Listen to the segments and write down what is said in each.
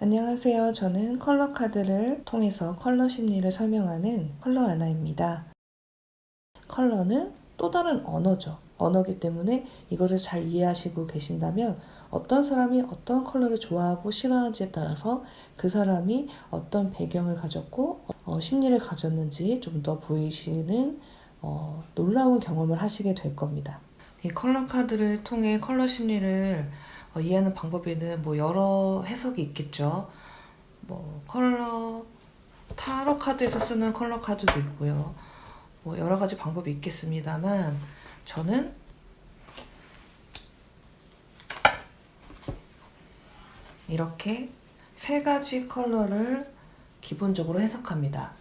안녕하세요. 저는 컬러 카드를 통해서 컬러 심리를 설명하는 컬러 아나입니다. 컬러는 또 다른 언어죠. 언어이기 때문에 이거를 잘 이해하시고 계신다면 어떤 사람이 어떤 컬러를 좋아하고 싫어하는지에 따라서 그 사람이 어떤 배경을 가졌고 심리를 가졌는지 좀 더 보이시는 놀라운 경험을 하시게 될 겁니다. 이 컬러 카드를 통해 컬러 심리를 이해하는 방법에는 여러 해석이 있겠죠. 컬러 타로 카드에서 쓰는 컬러 카드도 있고요. 여러 가지 방법이 있겠습니다만 저는 이렇게 세 가지 컬러를 기본적으로 해석합니다.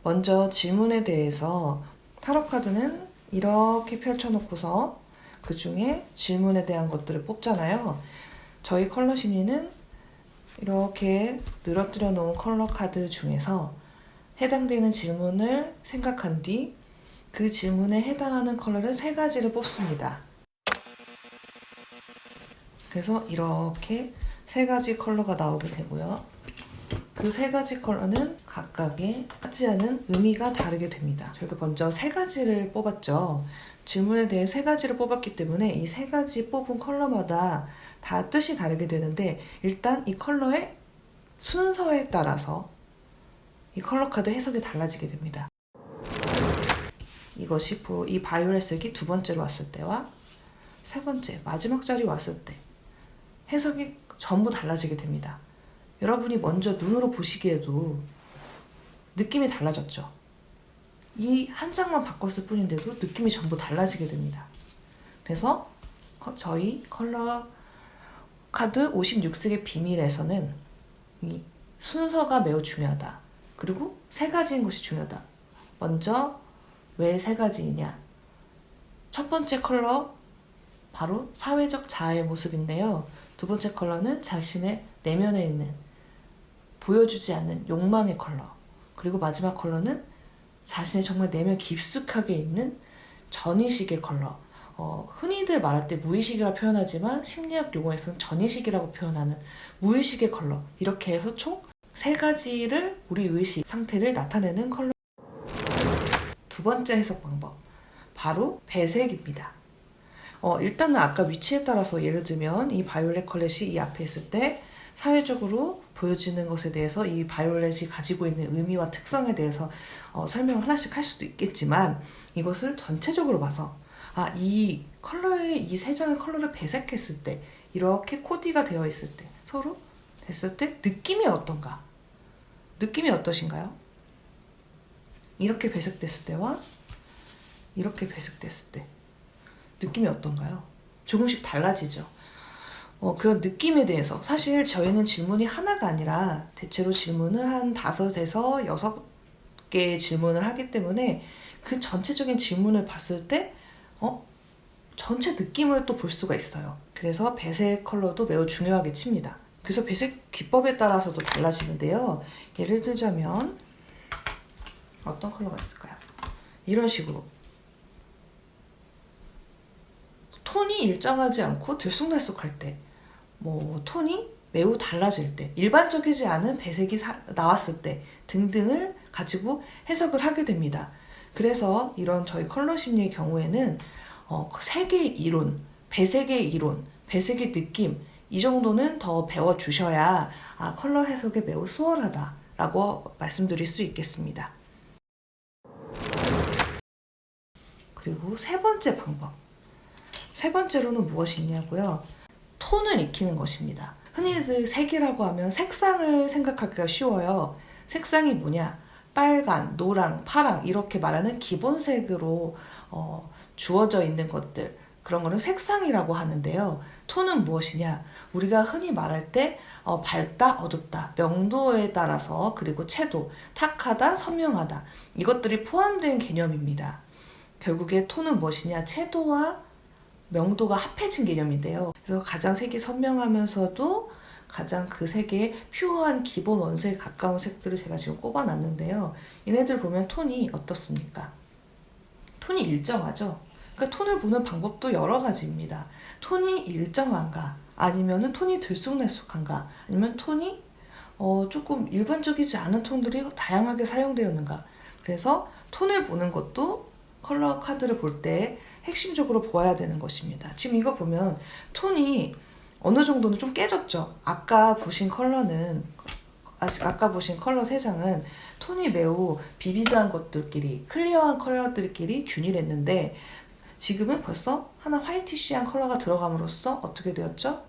먼저 질문에 대해서 타로 카드는 이렇게 펼쳐놓고서 그 중에 질문에 대한 것들을 뽑잖아요. 저희 컬러 심리는 이렇게 늘어뜨려 놓은 컬러 카드 중에서 해당되는 질문을 생각한 뒤 그 질문에 해당하는 컬러를 세 가지를 뽑습니다. 그래서 이렇게 세 가지 컬러가 나오게 되고요. 그 세 가지 컬러는 각각의 차지하는 의미가 다르게 됩니다. 저희가 먼저 세 가지를 뽑았죠. 질문에 대해 세 가지를 뽑았기 때문에 이 세 가지 뽑은 컬러마다 다 뜻이 다르게 되는데 일단 이 컬러의 순서에 따라서 이 컬러 카드 해석이 달라지게 됩니다. 이것이 이 바이올렛색이 두 번째로 왔을 때와 세 번째, 마지막 자리 왔을 때 해석이 전부 달라지게 됩니다. 여러분이 먼저 눈으로 보시기에도 느낌이 달라졌죠. 이 한 장만 바꿨을 뿐인데도 느낌이 전부 달라지게 됩니다. 그래서 저희 컬러 카드 56색의 비밀에서는 이 순서가 매우 중요하다. 그리고 세 가지인 것이 중요하다. 먼저 왜 세 가지이냐? 첫 번째 컬러 바로 사회적 자아의 모습인데요. 두 번째 컬러는 자신의 내면에 있는 보여주지 않는 욕망의 컬러. 그리고 마지막 컬러는 자신의 정말 내면 깊숙하게 있는 전의식의 컬러. 흔히들 말할 때 무의식이라고 표현하지만 심리학 용어에서는 전의식이라고 표현하는 무의식의 컬러. 이렇게 해서 총 세 가지를 우리 의식 상태를 나타내는 컬러. 두 번째 해석 방법. 바로 배색입니다. 일단은 아까 위치에 따라서 예를 들면 이 바이올렛 컬러이 이 앞에 있을 때 사회적으로 보여지는 것에 대해서 이 바이올렛이 가지고 있는 의미와 특성에 대해서 설명을 하나씩 할 수도 있겠지만 이것을 전체적으로 봐서 이 컬러의 이 세 장의 컬러를 배색했을 때 이렇게 코디가 되어 있을 때 서로 됐을 때 느낌이 어떤가? 느낌이 어떠신가요? 이렇게 배색됐을 때와 이렇게 배색됐을 때 느낌이 어떤가요? 조금씩 달라지죠. 그런 느낌에 대해서 사실 저희는 질문이 하나가 아니라 대체로 질문을 한 5에서 6개의 질문을 하기 때문에 그 전체적인 질문을 봤을 때 전체 느낌을 또 볼 수가 있어요. 그래서 배색 컬러도 매우 중요하게 칩니다. 그래서 배색 기법에 따라서도 달라지는데요. 예를 들자면 어떤 컬러가 있을까요? 이런 식으로 톤이 일정하지 않고 들쑥날쑥할 때 톤이 매우 달라질 때 일반적이지 않은 배색이 나왔을 때 등등을 가지고 해석을 하게 됩니다. 그래서 이런 저희 컬러 심리의 경우에는 세 개의 이론, 배색의 이론, 배색의 느낌 이 정도는 더 배워주셔야 컬러 해석에 매우 수월하다라고 말씀드릴 수 있겠습니다. 그리고 세 번째 방법. 세 번째로는 무엇이 있냐고요? 톤을 익히는 것입니다. 흔히들 색이라고 하면 색상을 생각하기가 쉬워요. 색상이 뭐냐? 빨간, 노랑, 파랑 이렇게 말하는 기본색으로 주어져 있는 것들 그런 거를 색상이라고 하는데요. 톤은 무엇이냐? 우리가 흔히 말할 때 밝다, 어둡다, 명도에 따라서 그리고 채도, 탁하다, 선명하다 이것들이 포함된 개념입니다. 결국에 톤은 무엇이냐? 채도와 명도가 합해진 개념인데요. 그래서 가장 색이 선명하면서도 가장 그 세 개의 퓨어한 기본 원색에 가까운 색들을 제가 지금 꼽아놨는데요. 얘네들 보면 톤이 어떻습니까? 톤이 일정하죠? 그러니까 톤을 보는 방법도 여러 가지입니다. 톤이 일정한가? 아니면 톤이 들쑥날쑥한가? 아니면 톤이 조금 일반적이지 않은 톤들이 다양하게 사용되었는가? 그래서 톤을 보는 것도 컬러 카드를 볼 때 핵심적으로 보아야 되는 것입니다. 지금 이거 보면 톤이 어느 정도는 좀 깨졌죠. 아까 보신 컬러 3장은 톤이 매우 비비드한 것들끼리, 클리어한 컬러들끼리 균일했는데 지금은 벌써 하나 화이티시한 컬러가 들어감으로써 어떻게 되었죠?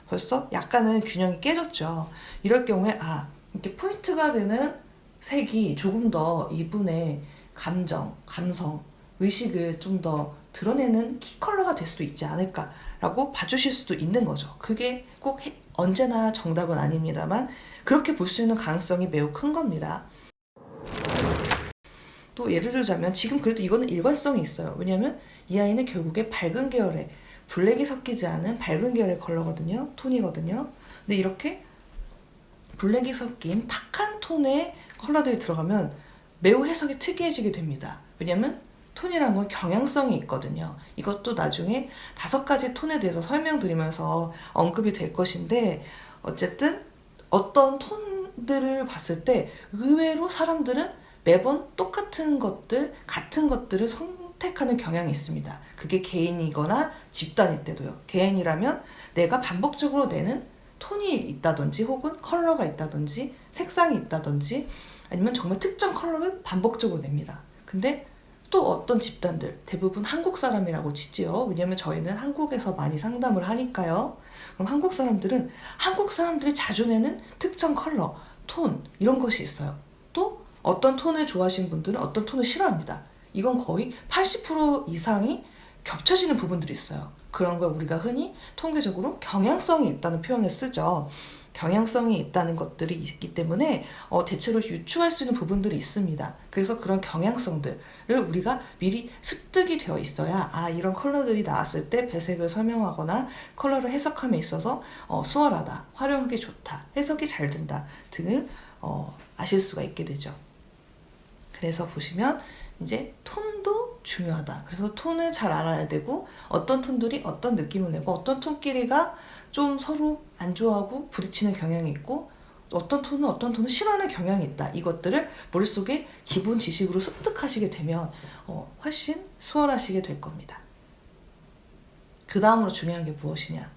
벌써 약간은 균형이 깨졌죠. 이럴 경우에 이렇게 포인트가 되는 색이 조금 더 이분의 감정, 감성, 의식을 좀 더 드러내는 키 컬러가 될 수도 있지 않을까라고 봐주실 수도 있는 거죠. 그게 꼭 언제나 정답은 아닙니다만 그렇게 볼 수 있는 가능성이 매우 큰 겁니다. 또 예를 들자면 지금 그래도 이거는 일관성이 있어요. 왜냐하면 이 아이는 결국에 밝은 계열의 블랙이 섞이지 않은 밝은 계열의 컬러거든요. 톤이거든요. 근데 이렇게 블랙이 섞인 탁한 톤의 컬러들이 들어가면 매우 해석이 특이해지게 됩니다. 왜냐하면 톤이란 건 경향성이 있거든요. 이것도 나중에 5가지 톤에 대해서 설명드리면서 언급이 될 것인데 어쨌든 어떤 톤들을 봤을 때 의외로 사람들은 매번 똑같은 것들, 같은 것들을 선택하는 경향이 있습니다. 그게 개인이거나 집단일 때도요. 개인이라면 내가 반복적으로 내는 톤이 있다든지 혹은 컬러가 있다든지 색상이 있다든지 아니면 정말 특정 컬러를 반복적으로 냅니다. 근데 또 어떤 집단들, 대부분 한국 사람이라고 치지요. 왜냐면 저희는 한국에서 많이 상담을 하니까요. 그럼 한국 사람들은 한국 사람들이 자주 내는 특정 컬러, 톤 이런 것이 있어요. 또 어떤 톤을 좋아하시는 분들은 어떤 톤을 싫어합니다. 이건 거의 80% 이상이 겹쳐지는 부분들이 있어요. 그런 걸 우리가 흔히 통계적으로 경향성이 있다는 표현을 쓰죠. 경향성이 있다는 것들이 있기 때문에 대체로 유추할 수 있는 부분들이 있습니다. 그래서 그런 경향성들을 우리가 미리 습득이 되어 있어야 이런 컬러들이 나왔을 때 배색을 설명하거나 컬러를 해석함에 있어서 수월하다, 활용하기 좋다, 해석이 잘 된다 등을 아실 수가 있게 되죠. 그래서 보시면 이제 톤도 중요하다. 그래서 톤을 잘 알아야 되고 어떤 톤들이 어떤 느낌을 내고 어떤 톤끼리가 좀 서로 안 좋아하고 부딪히는 경향이 있고 어떤 톤은 싫어하는 경향이 있다. 이것들을 머릿속에 기본 지식으로 습득하시게 되면 훨씬 수월하시게 될 겁니다. 그 다음으로 중요한 게 무엇이냐?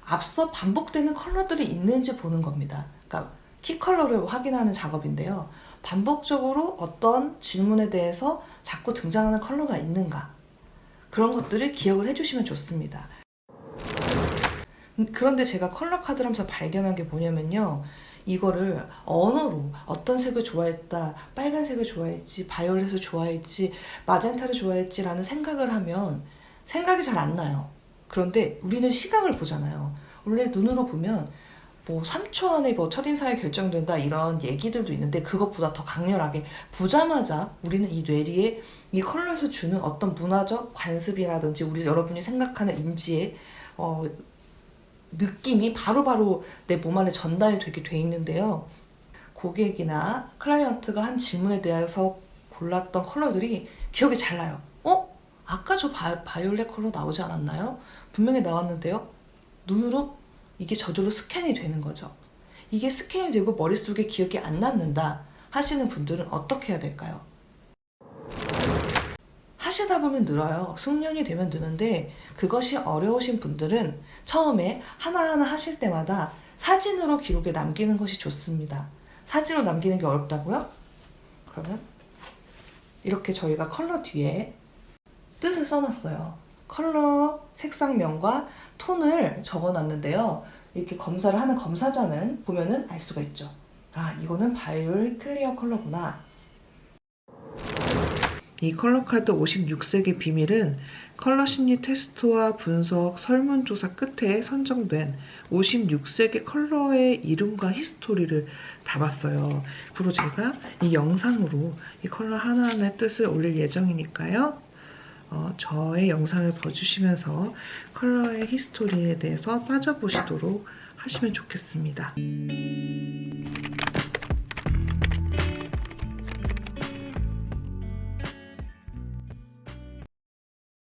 앞서 반복되는 컬러들이 있는지 보는 겁니다. 그러니까 키 컬러를 확인하는 작업인데요. 반복적으로 어떤 질문에 대해서 자꾸 등장하는 컬러가 있는가? 그런 것들을 기억을 해주시면 좋습니다. 그런데 제가 컬러 카드를 하면서 발견한 게 뭐냐면요. 이거를 언어로 어떤 색을 좋아했다, 빨간색을 좋아했지, 바이올렛을 좋아했지, 마젠타를 좋아했지 라는 생각을 하면 생각이 잘 안 나요. 그런데 우리는 시각을 보잖아요. 원래 눈으로 보면 3초 안에 첫인상이 결정된다 이런 얘기들도 있는데 그것보다 더 강렬하게 보자마자 우리는 이 뇌리에 이 컬러에서 주는 어떤 문화적 관습이라든지 여러분이 생각하는 인지의 느낌이 바로바로 내 몸 안에 전달이 되게 돼 있는데요. 고객이나 클라이언트가 한 질문에 대해서 골랐던 컬러들이 기억이 잘 나요. 아까 저 바이올렛 컬러 나오지 않았나요? 분명히 나왔는데요. 눈으로 이게 저절로 스캔이 되는 거죠. 이게 스캔이 되고 머릿속에 기억이 안 남는다 하시는 분들은 어떻게 해야 될까요? 하시다 보면 늘어요. 숙련이 되면 느는데 그것이 어려우신 분들은 처음에 하나하나 하실 때마다 사진으로 기록에 남기는 것이 좋습니다. 사진으로 남기는 게 어렵다고요? 그러면 이렇게 저희가 컬러 뒤에 뜻을 써놨어요. 컬러 색상명과 톤을 적어놨는데요. 이렇게 검사를 하는 검사자는 보면은 알 수가 있죠. 이거는 바이올 클리어 컬러구나. 이 컬러 카드 56색의 비밀은 컬러 심리 테스트와 분석, 설문조사 끝에 선정된 56색의 컬러의 이름과 히스토리를 담았어요. 앞으로 제가 이 영상으로 이 컬러 하나하나의 뜻을 올릴 예정이니까요. 저의 영상을 봐주시면서 컬러의 히스토리에 대해서 빠져보시도록 하시면 좋겠습니다.